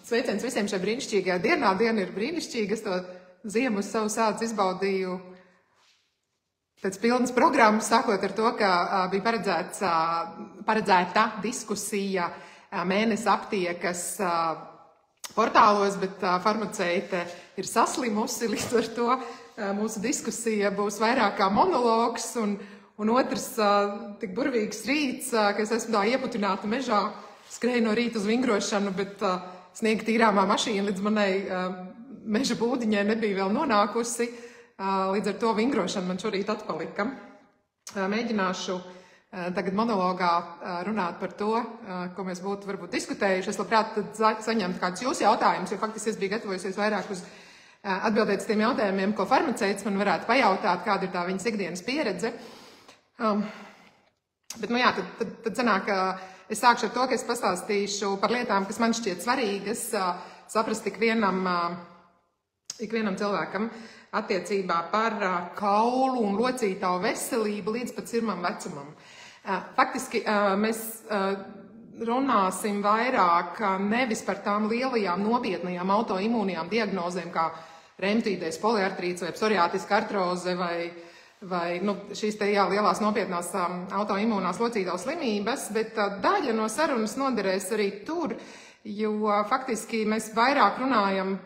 Sveiciens visiem šajā brīnišķīgajā dienā. Diena ir brīnišķīga. Es to ziemu uz savu sācu izbaudīju pēc pilnas programmas, sākot ar to, ka bija paredzēta diskusija mēnesi aptiekas portālos, bet farmaceite ir saslimusi, līdz ar to mūsu diskusija būs vairāk kā monologs, un otrs tik burvīgs rīts, ka es esmu tā ieputināta mežā, skrēju no rīta uz vingrošanu, bet sniega tīrāmā mašīna līdz manai meža būdiņai nebija vēl nonākusi, līdz ar to vingrošana man šorīt atpalika. Mēģināšu tagad monologā runāt par to, ko mēs būtu varbūt diskutējuši. Es labprāt saņemtu kādus jūsu jautājumus, jo faktiski es biju gatavojusies vairāk uz atbildēt uz tiem jautājumiem, ko farmaceits man varētu pajautāt, kāda ir tā viņas ikdienas pieredze. Bet, nu jā, tad sanāk, es sākšu ar to, ka es pastāstīšu par lietām, kas man šķiet svarīgas, saprast ikvienam cilvēkam attiecībā par kaulu un locītavu veselību līdz pat sirmam vecumam. Faktiski mēs runāsim vairāk nevis par tām lielajām nopietnajām autoimūnijām diagnozēm, kā reumatoīdais poliartrīts vai psoriātiska artroze vai šīs te lielās nopietnās autoimūnās locītavu slimības, bet daļa no sarunas noderēs arī tur, jo faktiski mēs vairāk runājam,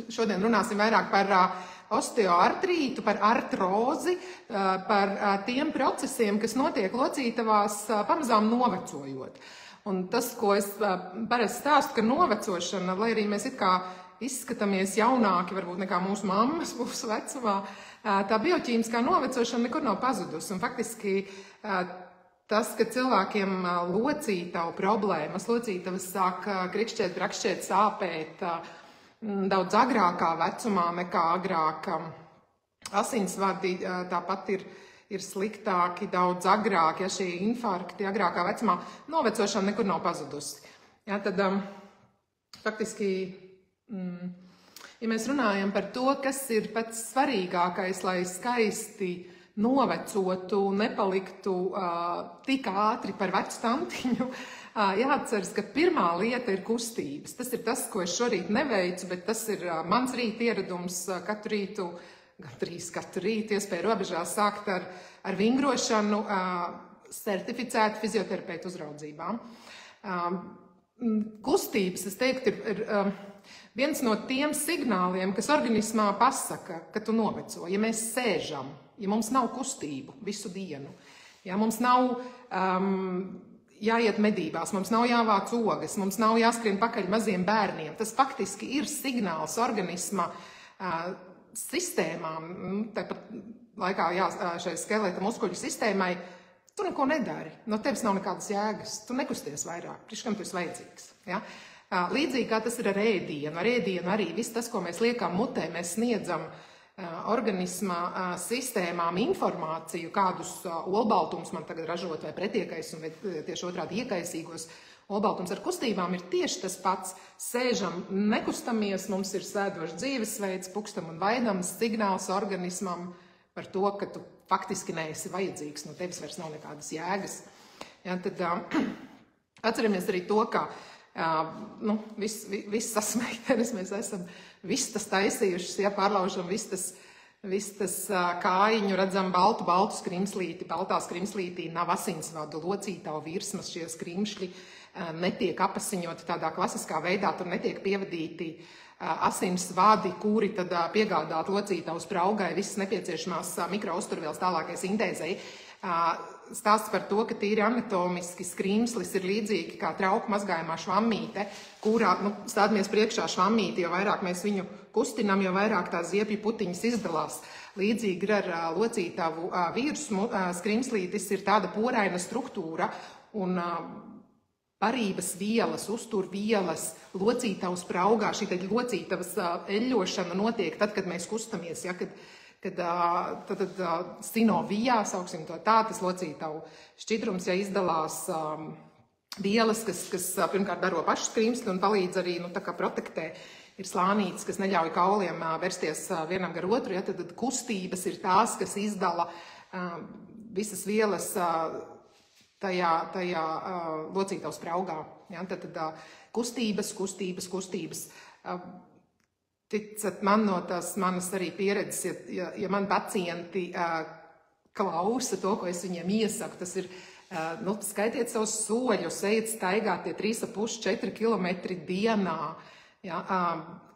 šodien runāsim vairāk par osteoartrītu, par artrozi, par tiem procesiem, kas notiek locītavās pamazām novecojot. Un tas, ko es parasti stāstu, ka novecošana, lai arī mēs it kā izskatāmies jaunāki, varbūt nekā mūsu mammas mūsu vecumā, tā bioķīmiskā novecošana nekur nav pazudusi. Un faktiski tas, ka cilvēkiem locītavu problēmas, locītavas sāk krikšķēt, brakšķēt, sāpēt daudz agrākā vecumā nekā agrāk. Asinsvadi tāpat ir sliktāki daudz agrāk, ja šie infarkti agrākā vecumā. Novecošana nekur nav pazudusi. Ja, tad faktiski, ja mēs runājam par to, kas ir pats svarīgākais, lai skaisti novecotu, nepaliktu tik ātri par vecu tantiņu, jāatceras, ka pirmā lieta ir kustības. Tas ir tas, ko es šorīt neveicu, bet tas ir mans rīta ieradums katru rītu, katru rītu iespēju robežā sākt ar vingrošanu certificētu fizioterapeitu uzraudzībām. Kustības, es teiktu, ir viens no tiem signāliem, kas organismā pasaka, ka tu noveco. Ja mēs sēžam, ja mums nav kustību visu dienu, ja mums nav jāiet medībās, mums nav jāvāc ogas, mums nav jāskrien pakaļ maziem bērniem. Tas faktiski ir signāls organisma sistēmām, tāpat laikā šai skeleta muskuļu sistēmai, tu neko nedari, no tevis nav nekādas jēgas, tu nekusties vairāk, priekš kam tu esi vajadzīgs. Ja? Līdzīgi kā tas ir ar ēdienu arī viss tas, ko mēs liekam mutē, mēs sniedzam organisma sistēmām informāciju, kādus olbaltumus man tagad ražot, vai pretiekais, un tieši otrādi iekaisīgos olbaltums ar kustībām ir tieši tas pats. Sēžam, nekustamies, mums ir sēdošs dzīvesveids, pukstam un vaidams signāls organismam par to, ka tu faktiski neesi vajadzīgs, no tevis vairs nav nekādas jēgas. Ja, tad atceramies arī to, ka visas meitenes mēs esam vistas taisījušas, ja pārlaužam vistas kājiņu, redzam baltu skrimslīti. Baltā skrimslītī nav asinsvadu, locītavu virsmas, šie skrimšļi netiek apasiņoti tādā klasiskā veidā, tur netiek pievadīti asinsvadi, kuri tad piegādāt locītavu spraugai visas nepieciešamās mikrouzturvielas tālākai sintēzei. Stāsts par to, ka tīri anatomiski skrimslis ir līdzīgi kā trauku mazgājumā švammīte, kurā stādamies priekšā švammīti, jo vairāk mēs viņu kustinām, jo vairāk tās ziepju putiņas izdalās. Līdzīgi ar locītavu virsmu skrimslītis ir tāda poraina struktūra un barības vielas, uzturvielas locītavu spraugā. Šī locītavas eļļošana notiek tad, kad mēs kustamies, ja, kad sinovijā, sauksim to tā, tas locītavu šķidrums, ja izdalās vielas, kas pirmkārt baro pašu skrimsli un palīdz arī, tā kā protektē, ir slānītes, kas neļauj kauliem versties vienam gar otru, ja, tad kustības ir tās, kas izdala visas vielas tajā locītavu spraugā. Ja? Tad kustības. Ticat man no tās manas arī pieredzes, ja man pacienti klausa to, ko es viņiem iesaku, tas ir, skaitiet savus soļus, ejiet staigāt tie 3,5–4 kilometri dienā. Ja?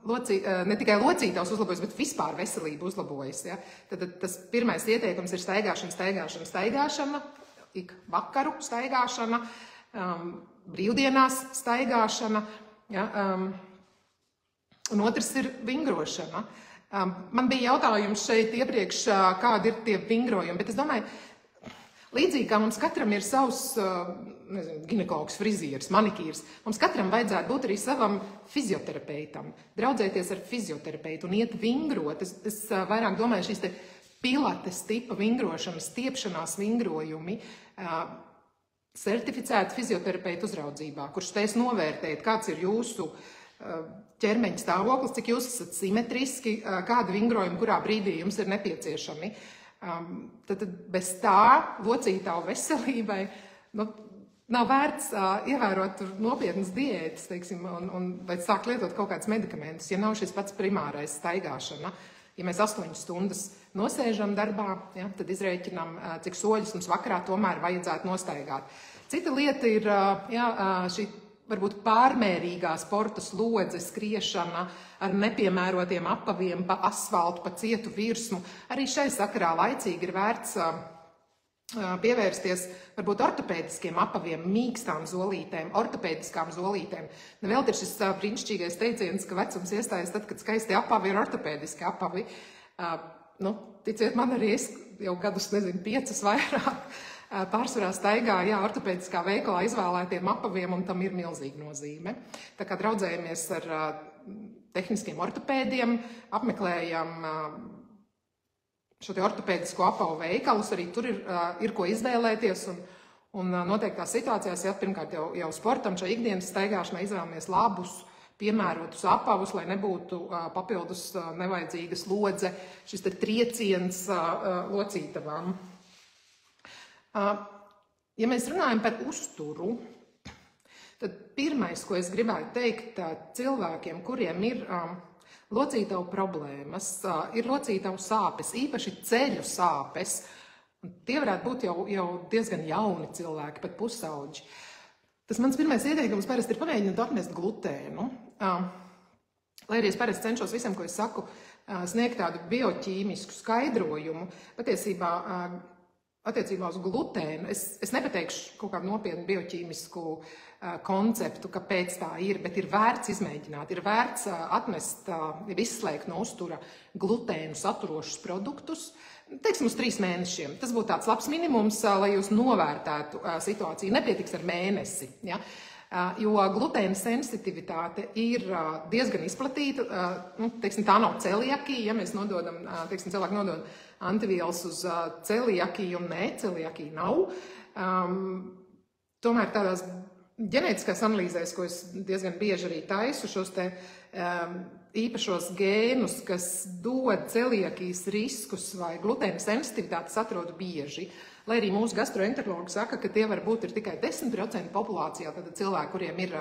Ne tikai locītavs uzlabojas, bet vispār veselība uzlabojas. Ja? Tad tas pirmais ieteikums ir staigāšana, ik vakaru staigāšana, brīvdienās staigāšana, ja? Un otrs ir vingrošana. Man bija jautājums šeit iepriekš, kādi ir tie vingrojumi, bet es domāju, līdzīgi kā mums katram ir savs ginekologs, frizieris, manikīrs, mums katram vajadzētu būt arī savam fizioterapeitam, draudzēties ar fizioterapeitu un iet vingrot. Es vairāk domāju, šīs te pilates tipa vingrošanas, stiepšanās vingrojumi, certificēta fizioterapeitu uzraudzībā, kurš spēs novērtēt, kāds ir jūsu ķermeņa stāvoklis, cik jūs esat simetriski, kādi vingrojumi, kurā brīdī jums ir nepieciešami. Tad bez tā locītavu veselībai nav vērts ievērot nopietnas diētas, teiksim, vai sākt lietot kaut kādus medikamentus, ja nav šis pats primārais staigāšana. Ja mēs 8 stundas nosēžam darbā, ja, tad izrēķinām, cik soļus mums vakarā tomēr vajadzētu nostaigāt. Cita lieta ir šī varbūt pārmērīgā sporta slodze, skriešana ar nepiemērotiem apaviem pa asfaltu, pa cietu virsmu. Arī šai sakarā laicīgi ir vērts pievērsties varbūt ortopēdiskiem apaviem, mīkstām zolītēm, ortopēdiskām zolītēm. Vēl ir šis brīnišķīgais teiciens, ka vecums iestājas tad, kad skaisti apavi ir ortopēdiski apavi. Ticiet man, arī es jau gadus, 5 vairāk, pārsvarā staigā ortopēdiskā veikalā izvēlētiem apaviem, un tam ir milzīga nozīme. Tā kā draudzējamies ar tehniskiem ortopēdiem, apmeklējam šo te ortopēdisko apavu veikalus, arī tur ir ko izvēlēties, un noteiktās situācijās, pirmkārt jau sportam, šai ikdienas staigāšanai izvēlamies labus, piemērotus apavus, lai nebūtu papildus nevajadzīga slodze, šis te trieciens locītavām. Ja mēs runājam par uzturu, tad pirmais, ko es gribētu teikt cilvēkiem, kuriem ir locītavu problēmas, ir locītavu sāpes, īpaši ceļu sāpes, un tie varētu būt jau diezgan jauni cilvēki, pat pusauģi. Tas mans pirmais ieteikums parasti ir pamēģināt atmest glutēnu. Lai arī es parasti cenšos visam, ko es saku, sniegt tādu bioķīmisku skaidrojumu, patiesībā attiecībā uz glutēnu, es nepateikšu kaut kādu nopietnu bioķīmisku konceptu, kāpēc tā ir, bet ir vērts izmēģināt, ir vērts atmest, izslēgt no uztura glutēnu saturošus produktus, teiksim, uz 3 mēnešiem. Tas būtu tāds labs minimums, lai jūs novērtētu situāciju. Nepietiks ar mēnesi, ja? Jo glutēna sensitivitāte ir diezgan izplatīta. Teiksim, tā nav celiakija, ja mēs nododam, teiksim, cilvēki nodod antivielas uz celiakiju, un nē, celiakija nav. Tomēr tādās ģenētiskās analīzēs, ko es diezgan bieži arī taisu, šos te īpašos gēnus, kas dod celiakijas riskus vai glutēna sensitivitātes, atrodu bieži. Lai arī mūsu gastroenterologi saka, ka tie var būt ir tikai 10% populācijā, tad cilvēki, kuriem ir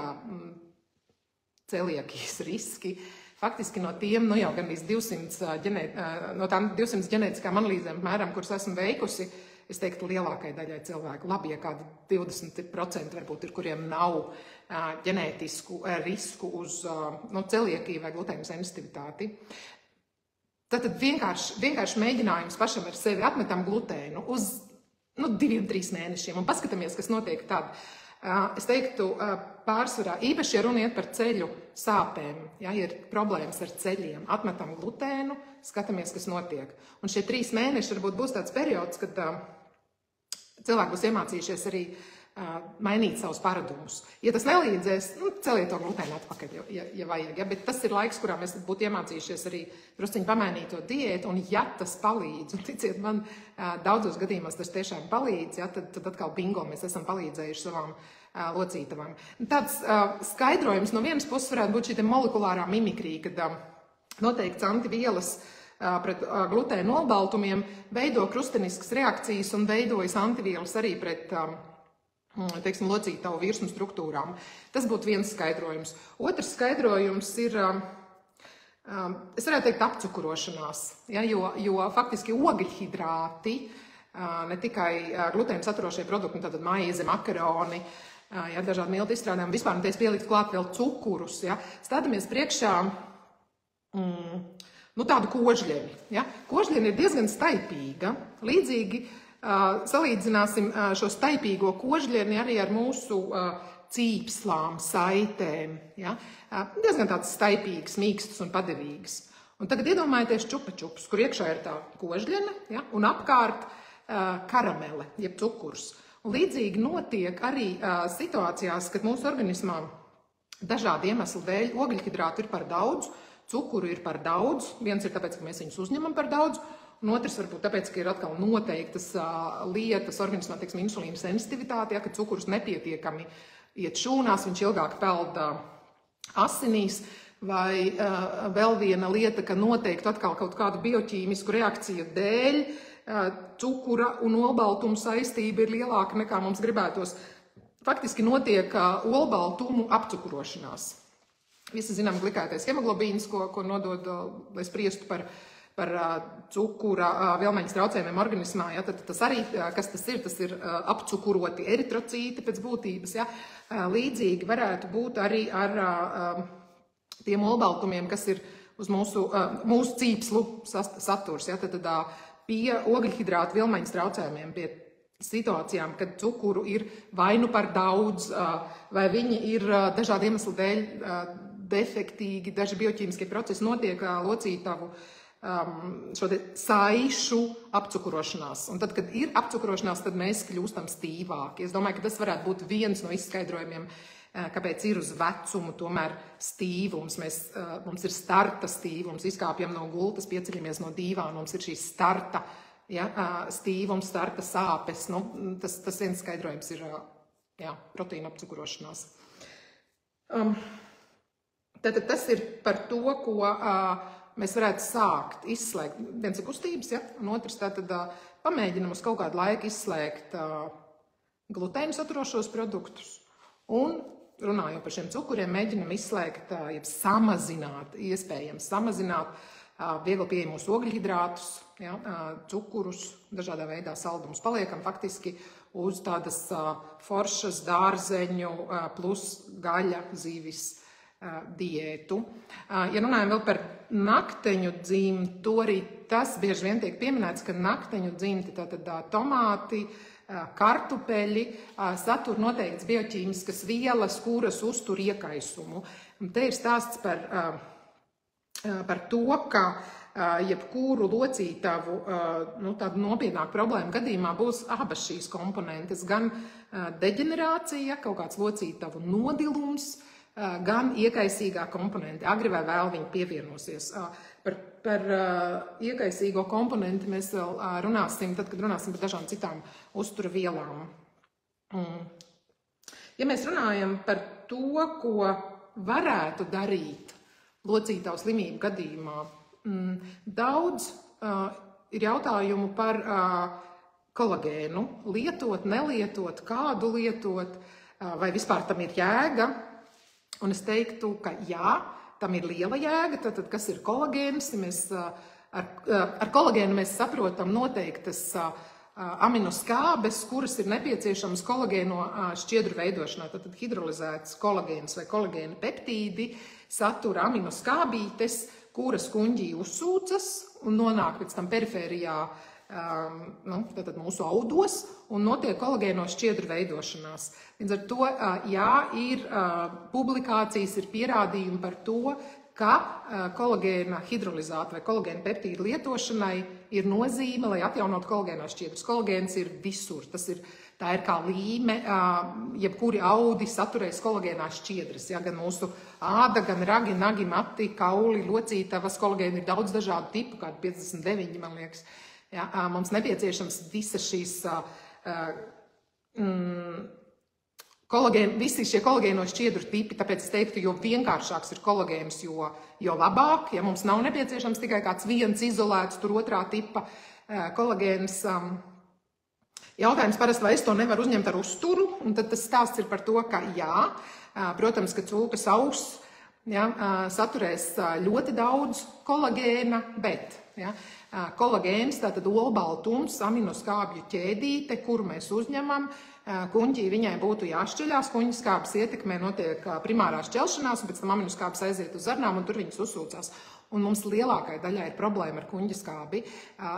celiakijas riski, faktiski no tiem, jau gan 200 no tām 200 ģenētiskām analīzēm, mēram, kuras esmu veikusi, es teiktu lielākai daļai cilvēku. Labi, ja kādi 20% varbūt ir, kuriem nav ģenētisku risku uz celiakiju vai glutēna sensitivitāti. Tad vienkārši mēģinājums pašam ar sevi atmetam glutēnu uz 2–3 mēnešiem un paskatāmies, kas notiek tad. Es teiktu, pārsvarā, īpaši, ja runa iet par ceļu sāpēm, ja ir problēmas ar ceļiem, atmetam glutēnu, skatāmies, kas notiek. Un šie 3 mēneši varbūt būs tāds periods, kad cilvēki būs iemācījušies arī mainīt savus paradumus. Ja tas nelīdzēs, celiet to glutēnu atpakaļ, ja vajag. Ja? Bet tas ir laiks, kurā mēs būtu iemācījušies arī drusciņi pamainīt to diētu, un ja tas palīdz, un ticiet man, daudzos gadījumos tas tiešām palīdz, ja? Tad atkal bingo, mēs esam palīdzējuši savām locītavām. Tāds skaidrojums no vienas puses varētu būt šī molekulārā mimikrija, kad noteikts antivielas pret glutēnu nobaltumiem veido krusteniskas reakcijas un veidojas antivielas arī pret teiksim, locītavu virsmu struktūrām. Tas būtu viens skaidrojums. Otrs skaidrojums ir, es varētu teikt, apcukurošanās, ja, jo faktiski ogļhidrāti, ne tikai glutēnu saturošie produkti, tātad maize, makaroni, ja, dažādi miltu izstrādājumi, vispār tiek pielikt klāt vēl cukurus, ja, stādamies priekšā tādu kožļeni. Ja. Kožļeni ir diezgan staipīga. Līdzīgi salīdzināsim šo staipīgo kožļeni arī ar mūsu cīpslām, saitēm. Ja. Diezgan tāds staipīgs, mīkstus un padevīgs. Un tagad iedomājieties čupa-čups, kur iekšā ir tā kožļene, ja, un apkārt karamele, jeb cukurs. Un līdzīgi notiek arī situācijās, kad mūsu organismā dažādi iemesli dēļ ogļhidrātu ir par daudz, cukuru ir par daudz. Viens ir tāpēc, ka mēs viņus uzņemam par daudz, un otrs varbūt tāpēc, ka ir atkal noteiktas lietas organismā, teiksim, insulīna sensitivitāte, ja, ka cukurus nepietiekami iet šūnās, viņš ilgāk peld asinīs, vai vēl viena lieta, ka noteikti atkal kaut kādu bioķīmisku reakciju dēļ cukura un olbaltuma saistība ir lielāka nekā mums gribētos. Faktiski notiek olbaltumu apcukurošanās. Visi zinām glikētais hemoglobīns, ko nodod, lai spriestu par cukura vielmaiņas traucējumiem organismā. Ja, tad tas arī, kas tas ir apcukuroti eritrocīti pēc būtības. Ja. Līdzīgi varētu būt arī ar tiem olbaltumiem, kas ir uz mūsu cīpslu saturs. Ja, tad pie ogļhidrātu vielmaiņas traucējumiem, pie situācijām, kad cukuru ir vai nu par daudz, vai viņi ir dažādi iemesli dēļ defektīgi, daži bioķīmiskie procesi notiek locītavu šo te saišu apcukurošanās. Un tad, kad ir apcukurošanās, tad mēs kļūstam stīvāki. Es domāju, ka tas varētu būt viens no izskaidrojumiem, kāpēc ir uz vecumu tomēr stīvums. Mums ir starta stīvums, izkāpjam no gultas, pieceļamies no dīvāna, mums ir šīs starta, ja, stīvums, starta sāpes. Nu, tas viens skaidrojums ir proteīna apcukurošanās. Tātad tas ir par to, ko mēs varētu sākt izslēgt. Viens ir kustības, ja, un otrs tātad pamēģinam uz kaut kādu laiku izslēgt glutēnu saturošos produktus un runājot par šiem cukuriem, mēģinam izslēgt, jeb samazināt, iespējams samazināt viegli pieejamos ogļhidrātus, ja, cukurus, dažādā veidā saldumus. Paliekam faktiski uz tādas foršas dārzeņu plus gaļa zivis diētu. Ja runājam vēl par nakteņu dzimtu, arī tas bieži vien tiek pieminēts, ka nakteņu dzimti, tātad tomāti, kartupeļi satur noteikts bioķīmiskas vielas, kuras uztur iekaisumu. Un te ir stāsts par to, ka jebkuru locītavu tādu nopietnāku problēmu gadījumā būs abas šīs komponentes, gan deģenerācija, kaut kāds locītavu nodilums, gan iekaisīgā komponente. Agri vai vēl viņi pievienosies. Par iekaisīgo komponenti mēs vēl runāsim, tad, kad runāsim par dažām citām uztura vielām. Ja mēs runājam par to, ko varētu darīt locītavu slimību gadījumā, daudz ir jautājumu par kolagēnu. Lietot, nelietot, kādu lietot, vai vispār tam ir jēga. Un es teiktu, ka jā, tam ir liela jēga. Tātad, kas ir kolagēns? Ar kolagēnu mēs saprotam noteiktas aminoskābes, kuras ir nepieciešamas kolagēno šķiedru veidošanā. Tātad hidrolizēts kolagēns vai kolagēna peptīdi satura aminoskābītes, kuras kuņģī uzsūcas un nonāk pēc tam perifērijā, tātad mūsu audos, un notiek kolagēno šķiedru veidošanās. Līdz ar to, jā, ir publikācijas, ir pierādījumi par to, ka kolagēna hidrolizāta vai kolagēna peptīda lietošanai ir nozīme, lai atjaunotu kolagēnās šķiedrus. Kolagēns ir visur. Tā ir kā līme, jebkuri audi saturēs kolagēnās šķiedras. Ja, gan mūsu āda, gan ragi, nagi, mati, kauli, locītavas, kolagēni ir daudz dažādu tipu, kādi 59, man liekas. Ja, mums nepieciešams visas šīs visi šie kolagēno šķiedru tipi, tāpēc es teiktu, jo vienkāršāks ir kolagēns, jo labāk. Ja mums nav nepieciešams tikai kāds viens izolēts, tur otrā tipa kolagēns, Jautājums parasti, vai es to nevaru uzņemt ar uzturu, un tad tas stāsts ir par to, ka jā, protams, ka cūkas auss saturēs ļoti daudz kolagēna, bet kolagēns, tātad olbaltums, aminoskābju ķēdīte, kuru mēs uzņemam, kuņģī viņai būtu jāšķeļās, kuņģskābes ietekmē notiek primārā šķelšanās, un pēc tam aminoskābes aiziet uz zarnām, un tur viņas uzsūcās. Un mums lielākai daļai ir problēma ar kuņģskābi.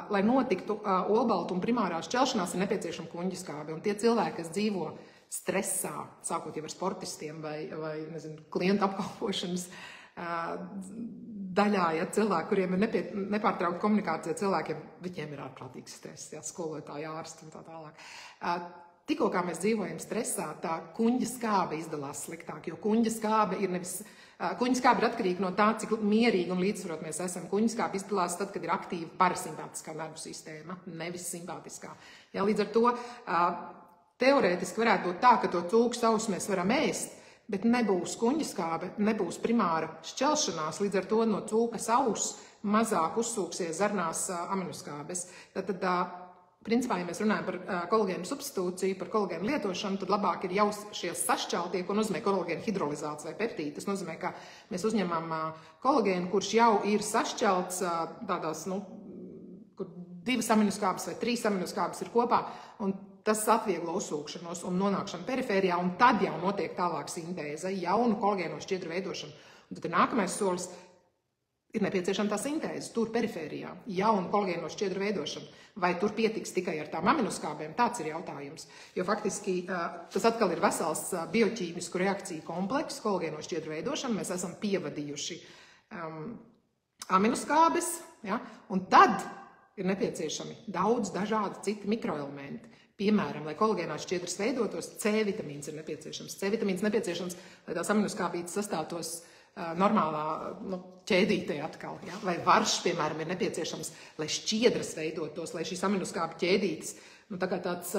Lai notiktu olbaltuma primārā šķelšanās, ir nepieciešama kuņģskābe, un tie cilvēki, kas dzīvo stresā, sākot jau ar sportistiem vai nezinu, klientu apkalpošanas daļā, cilvēki, kuriem ir nepārtraukta komunikācija cilvēkiem, viņiem ir ārprātīgs stress, skolotāji, ārsti un tā tālāk. Tikko kā mēs dzīvojam stresā, tā kuņģa skābe izdalās sliktāk, jo kuņģa skābe ir atkarīga no tā, cik mierīgi un līdzsvarot mēs esam. Kuņģa skābe izdalās tad, kad ir aktīva parasimpātiskā nervu sistēma, nevis simpātiskā. Līdz ar to teorētiski varētu būt tā, ka to cūku ausu mēs varam ēst, bet nebūs kuņģa skābe, nebūs primāra šķelšanās, līdz ar to no cūkas auss mazāk uzsūksies zarnās aminoskābes. Principā, ja mēs runājam par kolagēnu substitūciju, par kolagēnu lietošanu, tad labāk ir jau šie sašķeltie, ko nozīmē kolagēnu hidrolizācija vai peptīdi. Tas nozīmē, ka mēs uzņemam kolagēnu, kurš jau ir sašķelts tādās, kur 2 aminoskābes vai 3 aminoskābes ir kopā, un tas atvieglo uzsūkšanos un nonākšanu perifērijā, un tad jau notiek tālāk sintēze, jaunu kolagēno šķiedru veidošanu. Un tad nākamais solis ir nepieciešama tā sintēze, tur perifērijā, jaunu kolagēno šķiedru veidošanu. Vai tur pietiks tikai ar tām aminoskābēm? Tāds ir jautājums. Jo faktiski tas atkal ir vesels bioķīmisku reakciju komplekss, kolagēno šķiedru veidošanu. Mēs esam pievadījuši aminoskābes, un tad ir nepieciešami daudz dažādi citi mikroelementi. Piemēram, lai kolagēnās šķiedras veidotos, C vitamīns ir nepieciešams. C vitamīns nepieciešams, lai tās aminoskābītes sastātos normālā ķēdītē atkal. Vai varš, piemēram, ir nepieciešams, lai šķiedras veidotos, lai šīs aminoskābu ķēdītes, tā kā tāds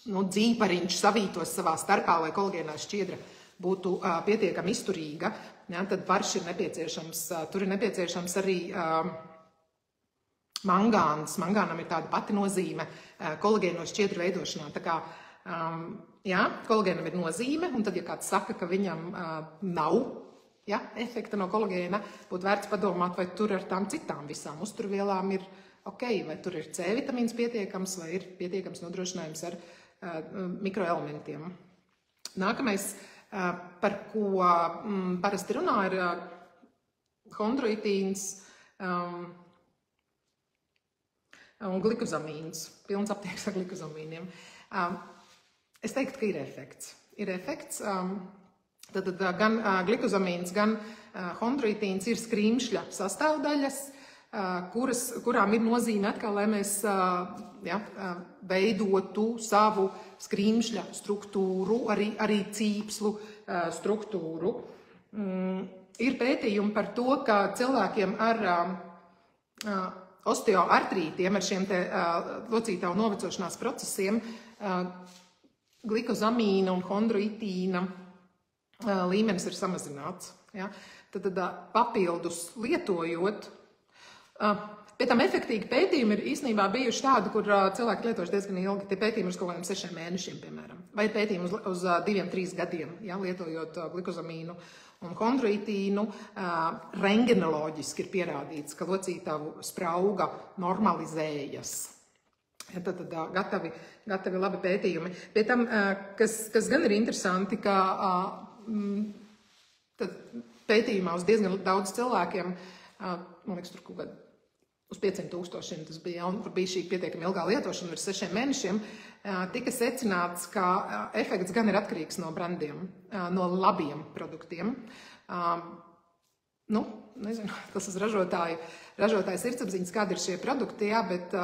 dzīpariņš savītos savā starpā, lai kolagēnā šķiedra būtu pietiekami izturīga, tad varš ir nepieciešams. Tur ir nepieciešams arī mangāns. Mangānam ir tāda pati nozīme kolagēno šķiedru veidošanā. Tā kā kolagēnam ir nozīme, un tad, ja kāds saka, ka viņam nav efekta no kolagēna, būtu vērts padomāt, vai tur ar tām citām visām uzturvielām ir ok, vai tur ir C vitamīns pietiekams, vai ir pietiekams nodrošinājums ar mikroelementiem. Nākamais, par ko parasti runā, ir chondroitīns un glikozamīns, pilns aptieks ar glikozamīniem. Es teiktu, ka ir efekts. Ir efekts, tad gan glikozamīns, gan chondroitīns ir skrīmšļa sastāvdaļas, kurām ir nozīme atkal, lai mēs veidotu savu skrīmšļa struktūru, arī cīpslu struktūru. Ir pētījumi par to, ka cilvēkiem ar osteoartrītiem, ar šiem te locītavu novecošanās procesiem, glikozamīna un chondroitīna līmenis ir samazināts. Tad papildus lietojot, pie tam efektīgi pētījumi ir īstenībā bijuši tādi, kur cilvēki lietojuši diezgan ilgi. Tie pētījumi uz kaut kādiem 6 mēnešiem, piemēram, vai pētījumi uz 2-3 gadiem, lietojot glikozamīnu un chondroitīnu. Rengenoloģiski ir pierādīts, ka locītavu sprauga normalizējas. Tad gatavi labi pētījumi. Pie tam, kas gan ir interesanti, ka pētījumā uz diezgan daudz cilvēkiem, man liekas, tur kaut kādā uz 500,000 tas bija, un kur bija šī pietiekami ilgā lietošana virs 6 mēnešiem, tika secināts, ka efekts gan ir atkarīgs no brandiem, no labiem produktiem. Nezinu, tas uz ražotāju sirdsapziņas, kādi ir šie produkti, bet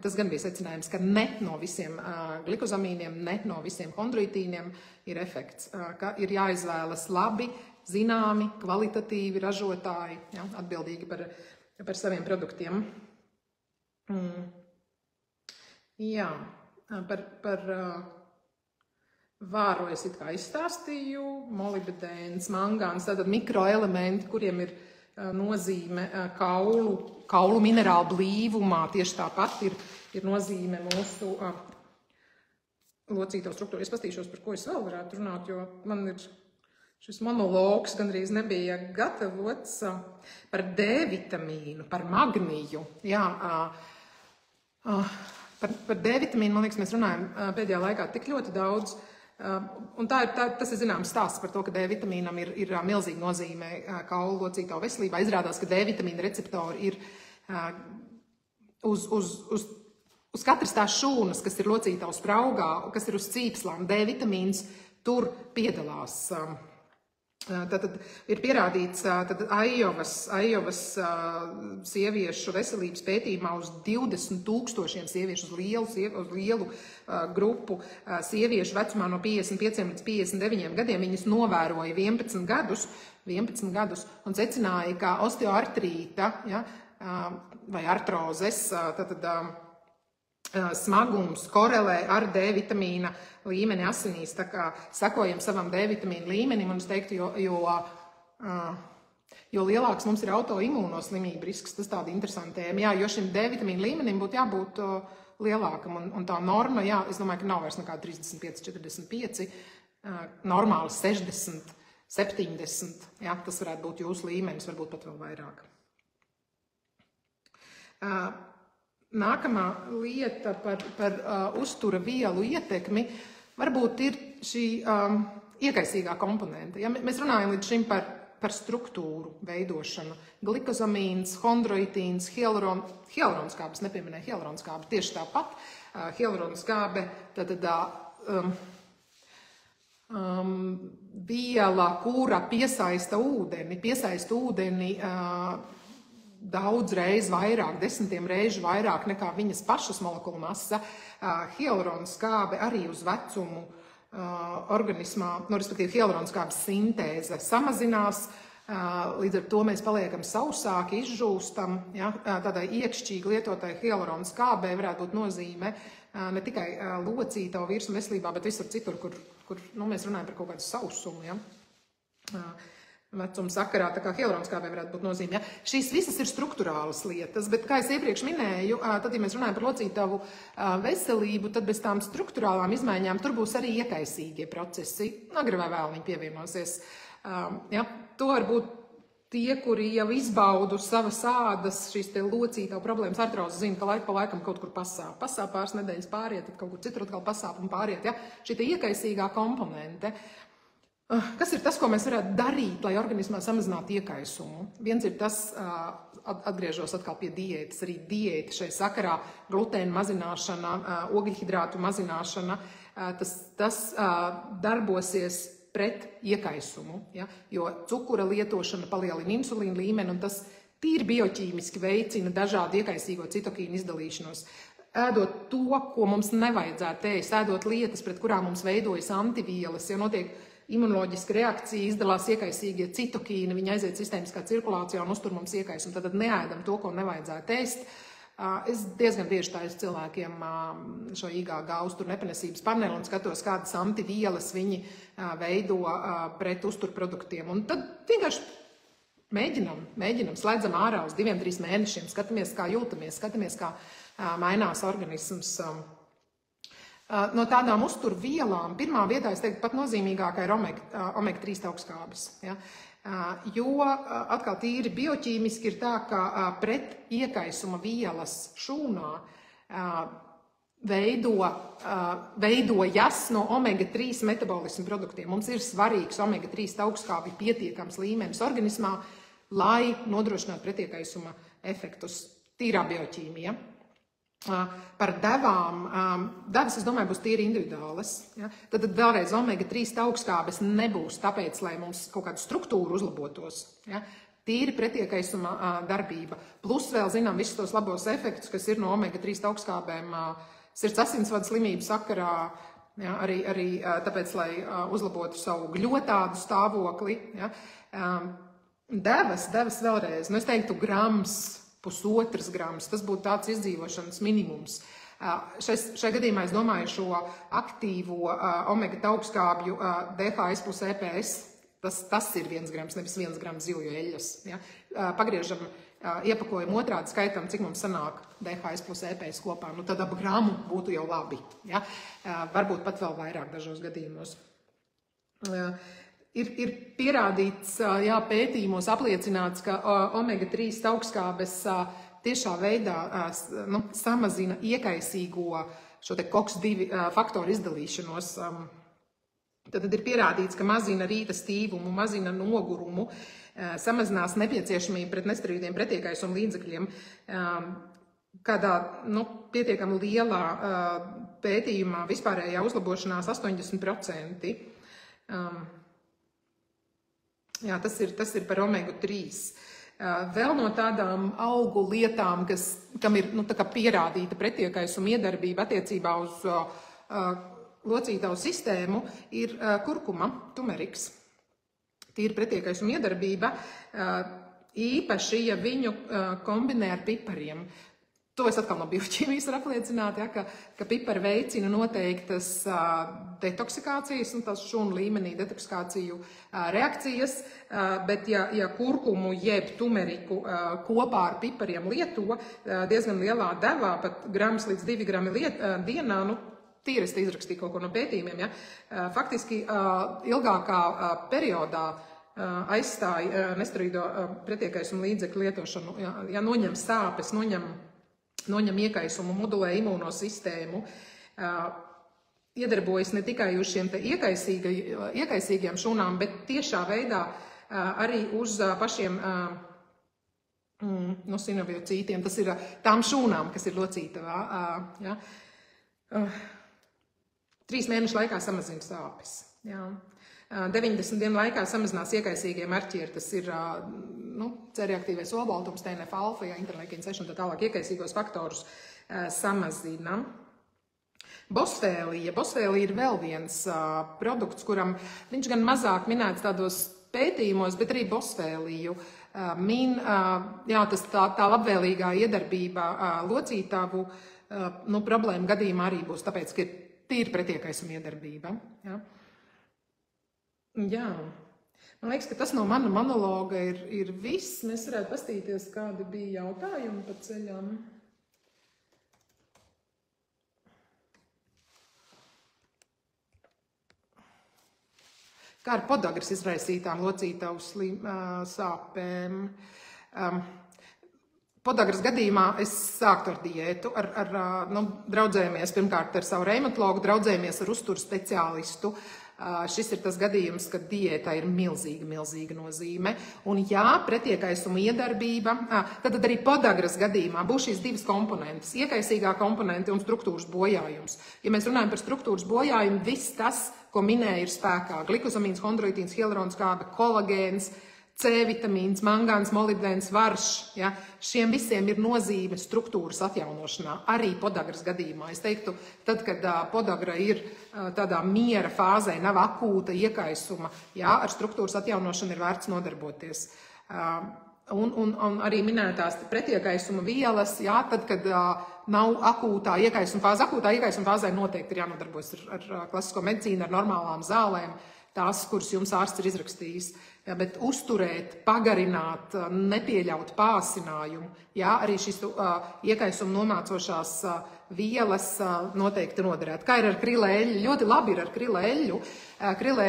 tas gan bija secinājums, ka ne no visiem glikozamīniem, ne no visiem chondroitīniem ir efekts, ka ir jāizvēlas labi, zināmi, kvalitatīvi ražotāji, atbildīgi par saviem produktiem. Par vāro es it kā izstāstīju, molibdēns, mangāns, tātad mikroelementi, kuriem ir nozīme kaulu minerālu blīvumā, tieši tāpat ir nozīme mūsu locīto struktūru. Es pastīšos, par ko es vēl varētu runāt, jo man ir šis monologs gandrīz nebija gatavots par D vitamīnu, par magniju. Jā, par D vitamīnu, man liekas, mēs runājam pēdējā laikā tik ļoti daudz. Un tas ir zināms stāsts par to, ka D vitamīnam ir milzīga nozīme kaulu locīto veselībā. Izrādās, ka D vitamīna receptori ir uz katras tās šūnas, kas ir locītā spraugā, kas ir uz cīpslām, D vitamīns tur piedalās. Tad ir pierādīts Aiovas sieviešu veselības pētījumā uz 20,000 sieviešu, uz lielu grupu sieviešu vecumā no 55 līdz 59 gadiem. Viņas novēroja 11 gadus un secināja, ka osteoartrīta, ja, vai artrozes, smagums korelē ar D vitamīna līmeni asinīs. Tā kā sakojam savam D vitamīna līmenim, un es teiktu, jo lielāks mums ir autoimūnoslimība risks, tas tāda interesanta tēma. Jā, jo šim D vitamīna līmenim būtu jābūt lielākam, un tā norma, jā, es domāju, ka nav vairs nekā 35, 45, normāli 60, 70, jā, tas varētu būt jūsu līmenis, varbūt pat vēl vairāk. Nākamā lieta par uztura vielu ietekmi varbūt ir šī iekaisīgā komponente. Ja, mēs runājam līdz šim par struktūru veidošanu. Glikozamīns, chondroitīns, hialuronskābes, nepieminēja hialuronskābe, tieši tāpat. Hialuronskābe, viela, kura piesaista ūdeni daudz reiz vairāk, 10 reižu vairāk nekā viņas pašas molekulu masa. Hialuronskābe arī uz vecumu organismā, respektīvi hialuronskābes sintēze samazinās, līdz ar to mēs paliekam sausāki, izžūstam. Ja? Tādai iekšķīgi lietotai hialuronskābei varētu būt nozīme ne tikai locīto virsmu veselībā, bet visur citur, kur mēs runājam par kaut kādu sausumu. Ja? Vecuma sakarā, tā kā hialuronskābei varētu būt nozīme. Ja? Šīs visas ir struktūrālas lietas, bet, kā es iepriekš minēju, tad, ja mēs runājam par locītavu veselību, tad bez tām struktūrālām izmaiņām tur būs arī iekaisīgie procesi. Agri vai vēl viņi pievienosies. Ja? To varbūt tie, kuri jau izbaudu savas ādas, šīs te locītavu problēmas, artrozes, zina, ka laiku pa laikam kaut kur pasāp. Pasāp pāris nedēļas pāriet, tad kaut kur citur atkal pasāp un pāriet. Ja? Šī te iekaisīgā komponente. Kas ir tas, ko mēs varētu darīt, lai organismā samazinātu iekaisumu? Viens ir tas, atgriežos atkal pie diētas, arī diēta šai sakarā, glutēna mazināšana, ogļhidrātu mazināšana, tas darbosies pret iekaisumu, ja? Jo cukura lietošana palielina insulīna līmeni, un tas tīri bioķīmiski veicina dažādu iekaisīgo citokīnu izdalīšanos. Ēdot to, ko mums nevajadzētu ēst, ēdot lietas, pret kurām mums veidojas antivielas, ja notiek imunoloģiska reakcija, izdalās iekaisīgie citokīni, viņi aiziet sistēmiskā cirkulācijā un uztur mums iekaisumu. Tad neēdam to, ko nevajadzētu ēst. Es diezgan bieži taisu cilvēkiem šo IgG uzturu nepanesības paneli un skatos, kādas antivielas viņi veido pret uzturproduktiem. Un tad vienkārši mēģinam, slēdzam ārā uz 2-3 mēnešiem, skatāmies, kā jūtamies, skatāmies, kā mainās organisms. No tādām uzturvielām pirmā vietā, es teiktu, pat nozīmīgākā ir omega-3 augstskābes. Ja? Jo atkal tīri bioķīmiski ir tā, ka pret iekaisuma vielas šūnā veidojas no omega-3 metabolismu produktiem. Mums ir svarīgs omega-3 augstskābju pietiekams līmenis organismā, lai nodrošinātu pretiekaisuma efektus tīrā bioķīmija. Par devām, devas, es domāju, būs tīri individuālas. Ja? Tad vēlreiz omega-3 augstskābes nebūs tāpēc, lai mums kaut kādu struktūru uzlabotos. Ja? Tīri pretiekaisuma darbība. Plus vēl zinām visus tos labos efektus, kas ir no omega-3 augstskābēm sirds asinsvadu slimību sakarā, ja? Arī tāpēc, lai uzlabotu savu gļotādu stāvokli. Ja? Devas vēlreiz, es teiktu grams, 1,5 grams, tas būtu tāds izdzīvošanas minimums. Šai gadījumā es domāju šo aktīvo omega augstskābju DHS plus EPS, Tas ir 1 grams, nevis 1 grams zivju eļļas. Ja? Pagriežam iepakojumu otrādi, skaitam, cik mums sanāk DHS plus EPS kopā. Nu, tad 1 gramu būtu jau labi. Ja? Varbūt pat vēl vairāk dažos gadījumos. Ir pierādīts, pētījumos apliecināts, ka omega-3 augstskābes tiešā veidā samazina iekaisīgo šo te COX-2 faktoru izdalīšanos. Tad ir pierādīts, ka mazina rīta stīvumu, mazina nogurumu, samazinās nepieciešamību pret nesteroīdiem pretiekaisuma līdzekļiem. Kādā pietiekami lielā pētījumā vispārējā uzlabošanās 80%. Tas ir par omega-3. Vēl no tādām augu lietām, kam ir pierādīta pretiekaisuma iedarbība attiecībā uz locītavu sistēmu, ir kurkuma, tumeriks. Tīri pretiekaisuma iedarbība, īpaši, ja viņu kombinē ar pipariem. To es atkal no bioķīmijas var apliecināt, ka pipari veicina noteiktas detoksikācijas un tās šūnu līmenī detoksikāciju reakcijas, bet ja kurkumu jeb tumeriku kopā ar pipariem lieto diezgan lielā devā, pat grams līdz 2 grami dienā, tīri es izrakstīju kaut ko no pētījumiem, faktiski ilgākā periodā aizstāja nesteroīdo pretiekaisuma līdzekļu lietošanu, noņem sāpes, noņem iekaisumu, modulē imūnosistēmu, iedarbojas ne tikai uz šiem te iekaisīgiem šūnām, bet tiešā veidā arī uz pašiem sinoviocītiem. Tas ir tām šūnām, kas ir locītavā. 3 mēnešu laikā samazina sāpes. 90 dienu laikā samazinās iekaisīgie marķieri, tas ir C-reaktīvais olbaltums, TNF-alfa, interleikīna 6 un tā tālāk iekaisīgos faktorus samazina. Bosfēlija. Bosfēlija ir vēl viens produkts, kuram viņš gan mazāk minēts tādos pētījumos, bet arī bosfēliju min, tā labvēlīgā iedarbība locītavu problēmu gadījumā arī būs, tāpēc, ka ir tīri pretiekaisuma iedarbība. Jā. Man liekas, ka tas no mana monologa ir viss. Mēs varētu pastīties, kādi bija jautājumi pa ceļam. Kā ar podagras izraisītām locītavu sāpēm? Podagras gadījumā es sāktu ar diētu, draudzējamies pirmkārt ar savu reumatologu, draudzējamies ar uzturu speciālistu. Šis ir tas gadījums, kad diētā ir milzīga nozīme. Un pretiekaisuma iedarbība, tad arī podagras gadījumā būs šīs 2 komponentes, iekaisīgā komponente un struktūras bojājums. Ja mēs runājam par struktūras bojājumu, viss tas, ko minēja, ir spēkā. Glikozamīns, hondroitīns, hialuronskābe, kolagēns, C-vitamīns, mangāns, molibdēns, varš. Šiem visiem ir nozīme struktūras atjaunošanā, arī podagras gadījumā. Es teiktu, tad, kad podagra ir tādā miera fāzē, nav akūta iekaisuma, ar struktūras atjaunošanu ir vērts nodarboties. Un arī minētās pretiekaisuma vielas, tad, kad nav akūtā iekaisuma fāze. Akūtā iekaisuma fāzē noteikti ir jānodarbojas ar klasisko medicīnu, ar normālām zālēm, tās, kuras jums ārsts ir izrakstījis. Bet uzturēt, pagarināt, nepieļaut pāsinājumu, arī šīs iekaisuma nomācošās vielas noteikti noderētu. Kā ir ar krila eļļu? Ļoti labi ir ar krila eļļu. Krila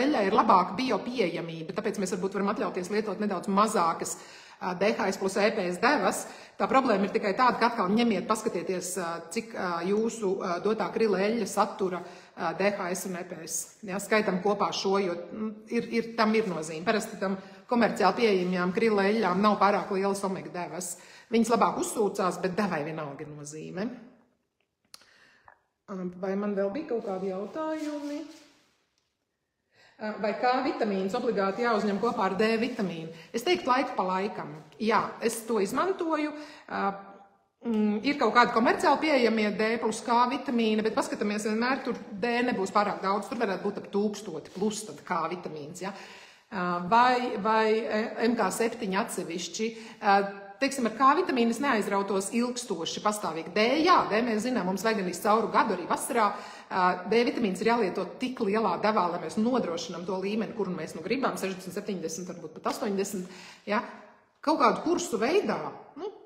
eļļai ir labāka biopieejamība, tāpēc mēs varbūt varam atļauties lietot nedaudz mazākas DHS plus EPS devas. Tā problēma ir tikai tāda, ka atkal ņemiet, paskatieties, cik jūsu dotā krila eļļa satura DHS un EPS. Skaitam kopā šo, jo tam ir nozīme. Parasti tam komerciāli pieejamajām krila eļļām nav pārāk lielas omega devas. Viņas labāk uzsūcās, bet devai vienalga ir nozīme. Vai man vēl bija kaut kādi jautājumi? Vai K vitamīns obligāti jāuzņem kopā ar D vitamīnu? Es teiktu laiku pa laikam. Jā, es to izmantoju. Ir kaut kādi komerciāli pieejamie D plus K vitamīna, bet paskatāmies vienmēr, tur D nebūs pārāk daudz, tur varētu būt ap 1000 plus tad K vitamīns. Vai MK7 atsevišķi. teiksim, ar K vitamīnu es neaizrautos ilgstoši, pastāvīgi. D, jā, D mēs zinām, mums vajag arī cauru gadu, arī vasarā. D vitamīns ir jālieto tik lielā devā, lai mēs nodrošinām to līmeni, kuru mēs gribam, 60, 70, varbūt pat 80. Ja? Kaut kādu kursu veidā,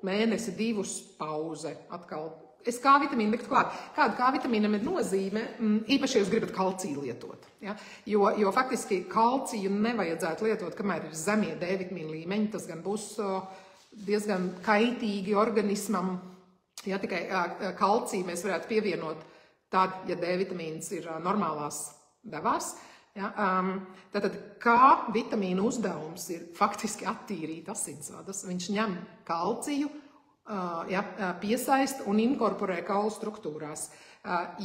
mēnesi, 2 pauze atkal. Es K vitamīnu liktu klāt. Kāda K vitamīnam ir nozīme, īpaši, ja jūs gribat kalciju lietot. Ja? Jo faktiski kalciju nevajadzētu lietot, kamēr ir zemie D vitamīna līmeņi. Tas gan būs diezgan kaitīgi organismam. Ja tikai kalciju mēs varētu pievienot tad, ja D vitamīns ir normālās devās. Ja? Tātad K vitamīna uzdevums ir faktiski attīrīt asinsvadus. Viņš ņem kalciju, piesaista un inkorporē kaulu struktūrās.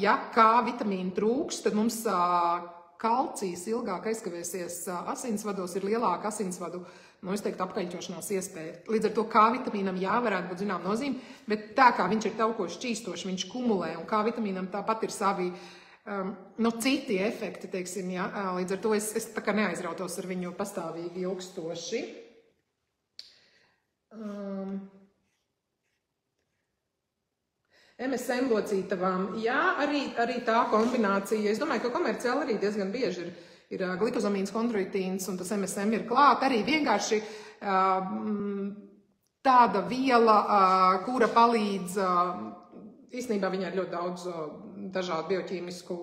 Ja K vitamīna trūks, tad mums kalcijs ilgāk aizkavēsies asinsvados, ir lielāka asinsvadu, es teiktu, apkaļķošanās iespēja. Līdz ar to K vitamīnam varētu būt zinām nozīme, bet tā kā viņš ir tauko šķīstoši, viņš kumulē, un K vitamīnam tāpat ir savi citi efekti, teiksim, ja? Līdz ar to es tā kā neaizrautos ar viņu pastāvīgi ilgstoši. MSM locītavām, arī tā kombinācija. Es domāju, ka komerciāli arī diezgan bieži ir glikozamīns, kondroitīns un tas MSM ir klāt. Arī vienkārši tāda viela, kura palīdz, īstenībā viņai ir ļoti daudz dažādu bioķīmisku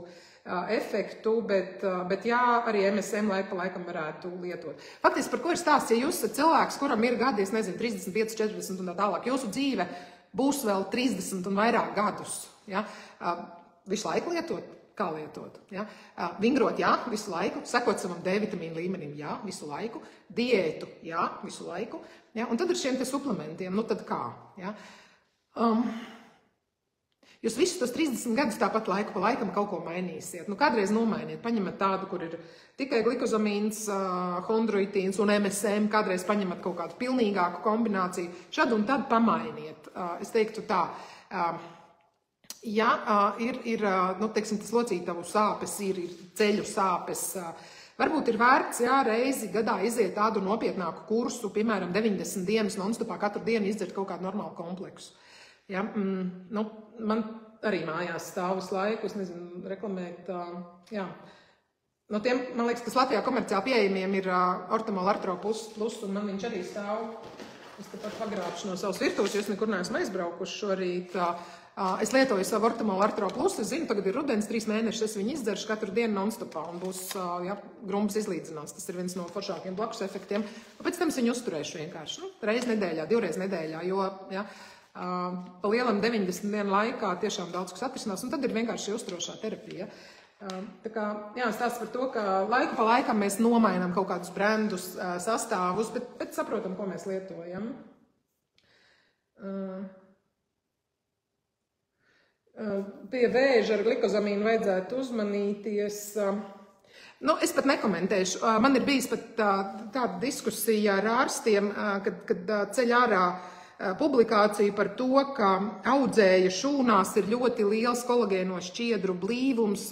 efektu, bet arī MSM laika pa laikam varētu lietot. Faktiski, par ko ir stāsts, ja jūs esat cilvēks, kuram ir gadi, 35, 40 un tā tālāk, jūsu dzīve būs vēl 30 un vairāk gadus. Ja? Visu laiku lietot? Kā lietot? Ja? Vingrot, visu laiku. Sekot savam D vitamīna līmenim, visu laiku. Diētu, visu laiku. Ja? Un tad ar šiem te suplementiem, tad kā? Ja? Jūs visus tos 30 gadus tāpat laiku pa laikam kaut ko mainīsiet. Kādreiz nomainiet, paņemat tādu, kur ir tikai glikozamīns, kondroitīns un MSM, kādreiz paņemat kaut kādu pilnīgāku kombināciju. Šad un tad pamainiet. Es teiktu tā, teiksim, tas locītavu sāpes ir ceļu sāpes. Varbūt ir vērts, reizi gadā iziet tādu nopietnāku kursu, piemēram, 90 dienas non-stopā katru dienu izdzert kaut kādu normālu kompleksu. Ja, man arī mājās stāv visu laiku, es nezinu, reklamēt, No tiem, man liekas, kas Latvijā komerciāli pieejamiem ir Ortomol Artro Plus, un man viņš arī stāv, es tepat pagrābšu no savas virtuves, jo es nekur neesmu aizbraukuši šorīt. Es lietoju savu Ortomol Artro Plus, es zinu, tagad ir rudens, 3 mēnešus, es viņu izdzeršu katru dienu non-stopā, un būs, grumbas izlīdzinās, tas ir viens no foršākiem blakus efektiem, un pēc tam es viņu uzturēšu vienkārši, reiz nedēļā, 2 reizes nedēļā, jo, pa lielam 90 dienu laikā tiešām daudz kas atrisinās, un tad ir vienkārši šī uzturošā terapija. Tā kā, stāsts par to, ka laiku pa laikam mēs nomainām kaut kādus brandus, sastāvus, bet saprotam, ko mēs lietojam. Pie vēža ar glikozamīnu vajadzētu uzmanīties. Es pat nekomentēšu. Man ir bijis pat tāda diskusija ar ārstiem, kad ceļ ārā publikācija par to, ka audzēja šūnās ir ļoti liels kolagēno šķiedru blīvums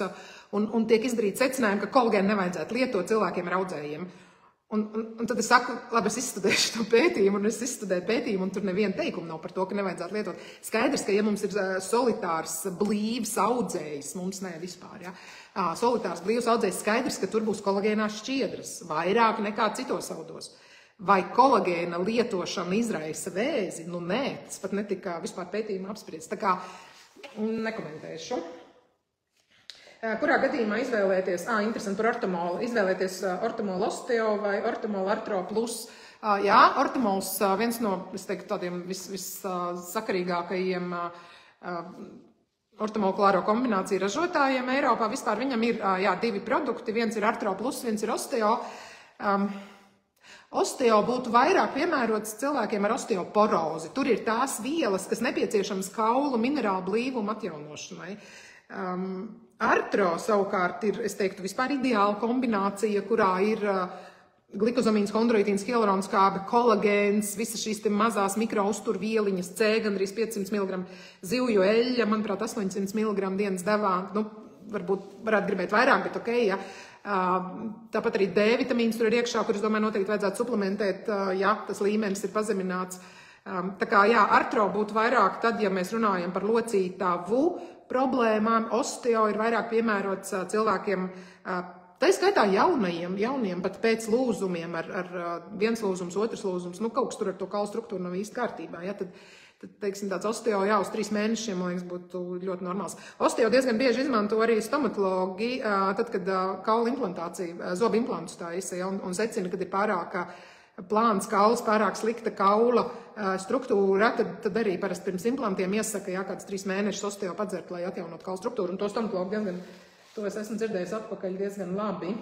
un tiek izdarīt secinājumi, ka kolagēnu nevajadzētu lietot cilvēkiem ar audzējiem. Un tad es saku, labi, es izstudēšu to pētījumu, un es izstudēju pētījumu, un tur neviena teikuma nav par to, ka nevajadzētu lietot. Skaidrs, ka ja mums ir solitārs blīvs audzējs, mums ne vispār, solitārs blīvs audzējs, skaidrs, ka tur būs kolagēnās šķiedras, vairāk nekā citos audos. Vai kolagēna lietošana izraisa vēzi? Nē, tas pat netika vispār pētījumā apspriests. Tā kā nekomentēšu. Kurā gadījumā izvēlēties, interesanti par ortomolu, izvēlēties ortomolu osteo vai ortomolu artro plus? Ortomols viens no, es teiktu, tādiem vissakarīgākajiem ortomolu klāro kombināciju ražotājiem Eiropā. Vispār viņam ir 2 produkti, viens ir artro plus, viens ir osteo. Osteo būtu vairāk piemērots cilvēkiem ar osteoporozi. Tur ir tās vielas, kas nepieciešamas kaulu minerālu blīvumu atjaunošanai. Artro savukārt ir, es teiktu, vispār ideāla kombinācija, kurā ir glikozamīns, kondroitīns, hialuronskābe, kolagēns, visas šīs mazās mikrouzturvieliņas, C, gandrīz 500 mg, zivju eļļa, manuprāt, 800 mg dienas devā. Varbūt varētu gribēt vairāk, bet ok, Tāpat arī D vitamīns tur ir iekšā, kur es domāju noteikti vajadzētu suplementēt, ja tas līmenis ir pazemināts. Tā kā, jā, artro būtu vairāk tad, ja mēs runājam par locītavu problēmām, osteo ir vairāk piemērots cilvēkiem, tā skaitā jauniem, pat pēc lūzumiem ar viens lūzums, otrs lūzums, kaut kas tur ar to kaulu struktūru nav īsti kārtībā, ja, tad, teiksim, tāds osteo, jā, uz 3 mēnešiem, man liekas, būtu ļoti normāls. Osteo diezgan bieži izmanto arī stomatologi, tad, kad kaula implantācija, zobu implantus taisa, ja, un secina, kad ir pārāk plāns kauls, pārāk slikta kaula struktūra, tad arī parasti pirms implantiem iesaka, jā, kāds 3 mēnešus osteo padzert, lai atjaunot kaulu struktūru, un to stomatologi diezgan, to es esmu dzirdējis atpakaļ diezgan labi.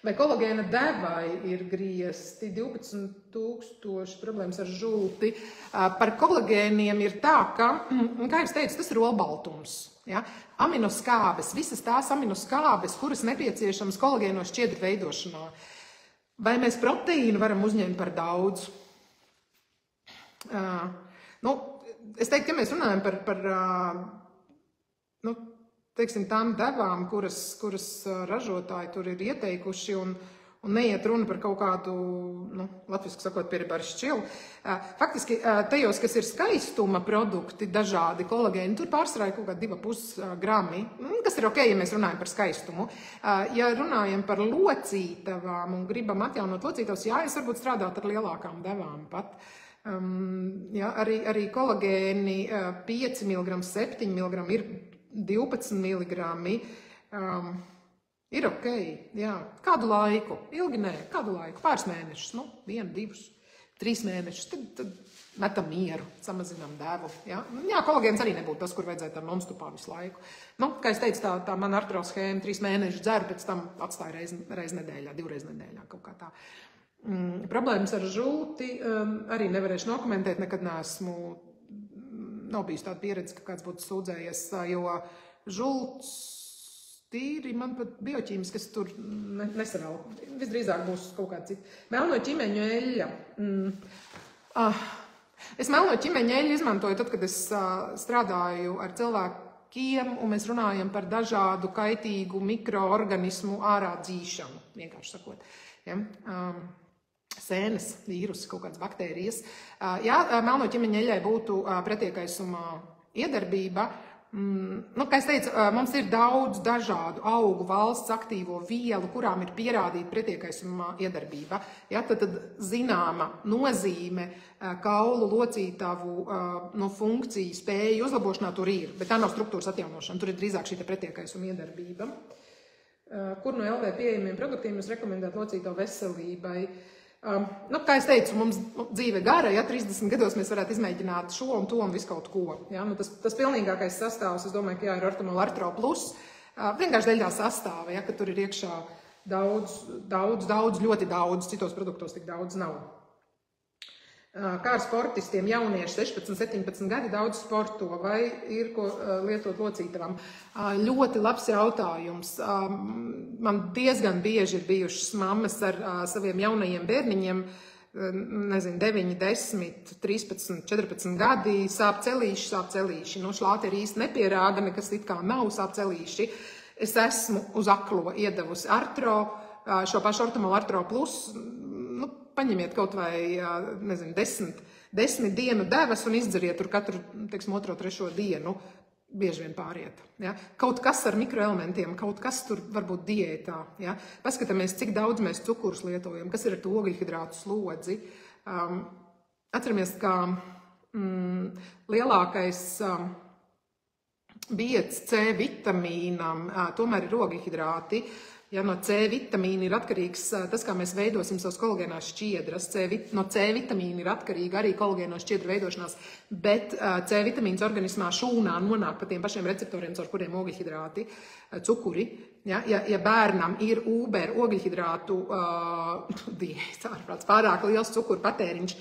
Vai kolagēna devai ir griesti 12,000 problēmas ar žulti? Par kolagēniem ir tā, ka, kā es teicu, tas ir olbaltums. Ja? Aminoskābes, visas tās aminoskābes, kuras nepieciešamas kolagēno šķiedru veidošanā. Vai mēs proteīnu varam uzņemt par daudz? Es teiktu, ja mēs runājam par teiksim, tām devām, kuras ražotāji tur ir ieteikuši un neiet runa par kaut kādu, latviski sakot, pieribaršķilu. Faktiski, tajos, kas ir skaistuma produkti, dažādi kolagēni, tur pārsvarā ir kaut kā 2,5 grami, kas ir ok, ja mēs runājam par skaistumu. Ja runājam par locītavām un gribam atjaunot locītavas, jā, es varbūt strādāt ar lielākām devām pat. Jā, arī kolagēni 5 mg, 7 mg ir 12 mg. Ir ok, jā. Kādu laiku? Ilgi nē, kādu laiku? Pāris mēnešus, 1, 2, 3 mēnešus, tad metam mieru, samazinām devu. Jā, kolagēns arī nebūtu tas, kur vajadzētu ar non-stopā visu laiku. Kā es teicu, tā man artroshēma 3 mēnešus dzeru, pēc tam atstāju reiz nedēļā, 2 reizes nedēļā, kaut kā tā. Problēmas ar žulti arī nevarēšu nokomentēt, nekad neesmu, nav bijusi tāda pieredze, ka kāds būtu sūdzējies, jo žults tīri, man pat bioķīmiskas tur nesavēl. Visdrīzāk būs kaut kāda cita. Melno ķimeņu eļļa. Es melno ķimeņu eļļu izmantoju tad, kad es strādāju ar cilvēkiem, un mēs runājam par dažādu kaitīgu mikroorganismu ārā dzīšanu, vienkārši sakot. Ja? Sēnes, vīrusi, kaut kādas baktērijas. Jā, melno ķimeņu eļļai būtu pretiekaisuma iedarbība. Kā es teicu, mums ir daudz dažādu augu valsts aktīvo vielu, kurām ir pierādīta pretiekaisuma iedarbība. Ja, tad zināma nozīme kaulu locītavu funkciju spēju uzlabošanā tur ir, bet tā nav struktūras atjaunošana, tur ir drīzāk šī pretiekaisuma iedarbība. Kur no LV pieejamiem produktiem jūs rekomendētu locītavu veselībai? Kā es teicu, mums dzīve gara, ja 30 gados mēs varētu izmēģināt šo un to un visu kaut ko. Ja? Tas pilnīgākais sastāvs, es domāju, ka jā, ir Ortomol Artro Plus. Vienkārši dēļ tā sastāva, ja, ka tur ir iekšā daudz, ļoti daudz, citos produktos tik daudz nav. Kā ar sportistiem jaunieši 16, 17 gadi daudz sporto, vai ir ko lietot locītavām? Ļoti labs jautājums. Man diezgan bieži ir bijušas mammas ar saviem jaunajiem bērniņiem, 9, 10, 13, 14 gadi, sāp celīši. Šlāte ir īsti nepierāda, nekas it kā nav, sāp celīši. Es esmu uz aklo iedevusi Artro, šo pašu Ortomol Artro Plus, paņemiet kaut vai, 10 dienu devas un izdzeriet tur katru, 2, 3 dienu, bieži vien pāriet. Ja? Kaut kas ar mikroelementiem, kaut kas tur varbūt diētā. Ja? Paskatāmies, cik daudz mēs cukurus lietojam, kas ir ar to ogļhidrātu slodzi. Atceramies, ka lielākais biets C vitamīnam tomēr ir ogļhidrāti. Ja, no C vitamīna ir atkarīgs tas, kā mēs veidosim savas kolagēnās šķiedras. No C vitamīna ir atkarīga arī kolagēno šķiedru veidošanās, bet C vitamīns organismā šūnā nonāk pa tiem pašiem receptoriem, caur kuriem ogļhidrāti, cukuri. Ja bērnam ir Uber ogļhidrātu pārāk liels cukuru patēriņš,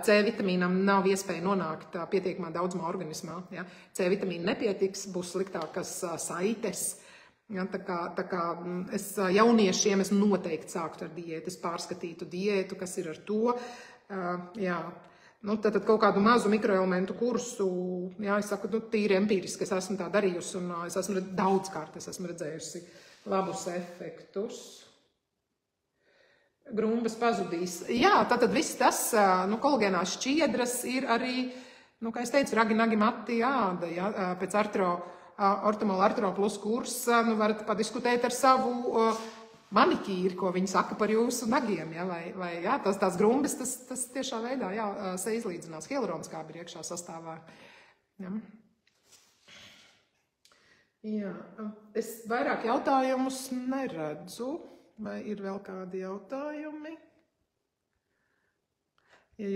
C vitamīnam nav iespēja nonākt pietiekamā daudzumā organismā. Ja. C vitamīna nepietiks, būs sliktākas saites. Ja, tā kā es jauniešiem noteikti sāktu ar diētu, es pārskatītu diētu, kas ir ar to. Jā. Tad kaut kādu mazu mikroelementu kursu, jā, es saku, tīri empiriski, es esmu tā darījusi un es esmu daudzkārt redzējusi labus efektus. grumbas pazudīs. Jā, tātad viss tas, kolagēnās šķiedras ir arī, kā es teicu, ragi, nagi, mati, āda, ja, pēc ortomol artro plus kursa, varat padiskutēt ar savu manikīri, ko viņi saka par jūsu nagiem, ja, vai jā, tās grumbas, tas tiešā veidā, jā, saizlīdzinās, hialuroniskābi ir iekšā sastāvā. Ja. Jā, es vairāk jautājumus neredzu. Vai ir vēl kādi jautājumi? Ja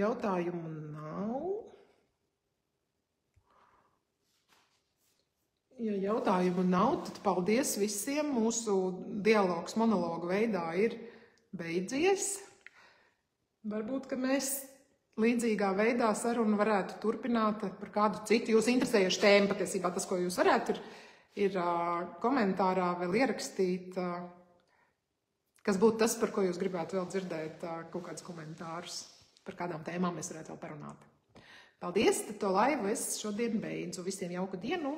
jautājumu nav, tad paldies visiem. Mūsu dialogs monologu veidā ir beidzies. Varbūt, ka mēs līdzīgā veidā sarunu varētu turpināt par kādu citu jūs interesējušu tēmu. Patiesībā tas, ko jūs varētu, ir komentārā vēl ierakstīt. Kas būtu tas, par ko jūs gribētu vēl dzirdēt kaut kādus komentārus, par kādām tēmām mēs varētu vēl parunāt. Paldies, tad to laivu es šodien beidzu. Visiem jauku dienu!